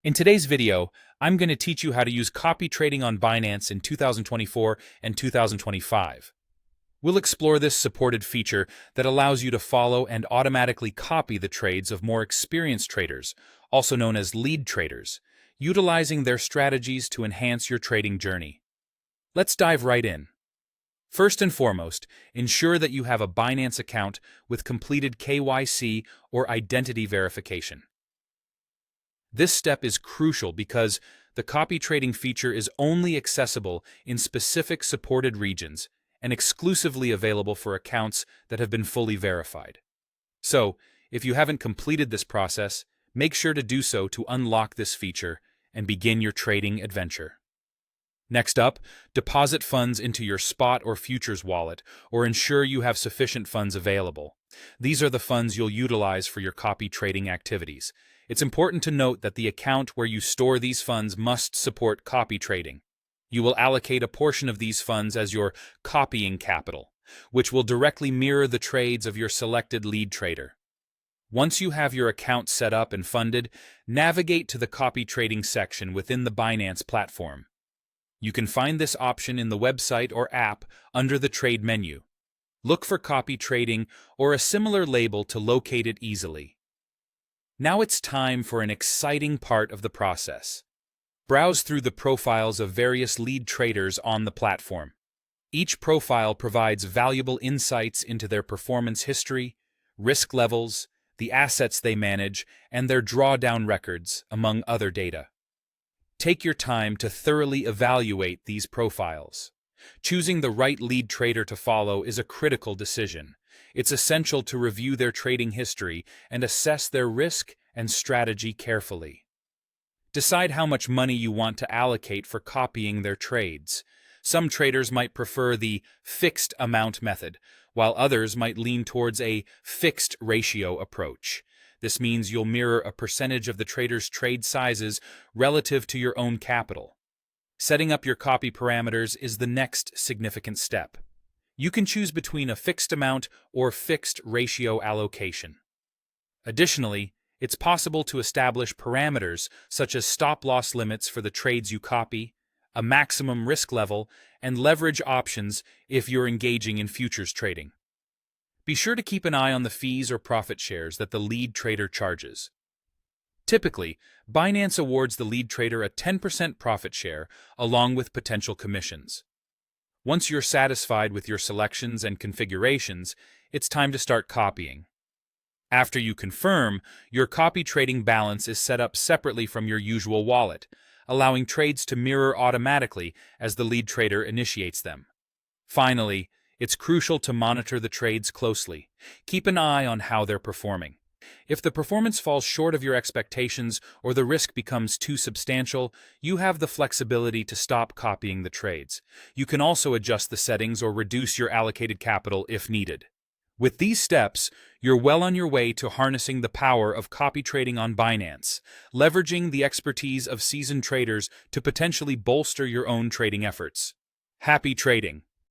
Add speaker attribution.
Speaker 1: In today's video, I'm going to teach you how to use copy trading on Binance in 2024 and 2025. We'll explore this supported feature that allows you to follow and automatically copy the trades of more experienced traders, also known as lead traders, utilizing their strategies to enhance your trading journey. Let's dive right in. First and foremost, ensure that you have a Binance account with completed KYC or identity verification. This step is crucial because the copy trading feature is only accessible in specific supported regions and exclusively available for accounts that have been fully verified. So, if you haven't completed this process, make sure to do so to unlock this feature and begin your trading adventure. Next up, deposit funds into your spot or futures wallet, or ensure you have sufficient funds available. These are the funds you'll utilize for your copy trading activities. It's important to note that the account where you store these funds must support copy trading. You will allocate a portion of these funds as your copying capital, which will directly mirror the trades of your selected lead trader. Once you have your account set up and funded, navigate to the copy trading section within the Binance platform. You can find this option in the website or app under the Trade menu. Look for copy trading or a similar label to locate it easily. Now it's time for an exciting part of the process. Browse through the profiles of various lead traders on the platform. Each profile provides valuable insights into their performance history, risk levels, the assets they manage, and their drawdown records, among other data. Take your time to thoroughly evaluate these profiles. Choosing the right lead trader to follow is a critical decision. It's essential to review their trading history and assess their risk and strategy carefully. Decide how much money you want to allocate for copying their trades. Some traders might prefer the fixed amount method, while others might lean towards a fixed ratio approach. This means you'll mirror a percentage of the trader's trade sizes relative to your own capital. Setting up your copy parameters is the next significant step. You can choose between a fixed amount or fixed ratio allocation. Additionally, it's possible to establish parameters such as stop-loss limits for the trades you copy, a maximum risk level, and leverage options if you're engaging in futures trading. Be sure to keep an eye on the fees or profit shares that the lead trader charges. Typically, Binance awards the lead trader a 10% profit share along with potential commissions. Once you're satisfied with your selections and configurations, it's time to start copying. After you confirm, your copy trading balance is set up separately from your usual wallet, allowing trades to mirror automatically as the lead trader initiates them. Finally, it's crucial to monitor the trades closely. Keep an eye on how they're performing. If the performance falls short of your expectations or the risk becomes too substantial, you have the flexibility to stop copying the trades. You can also adjust the settings or reduce your allocated capital if needed. With these steps, you're well on your way to harnessing the power of copy trading on Binance, leveraging the expertise of seasoned traders to potentially bolster your own trading efforts. Happy trading!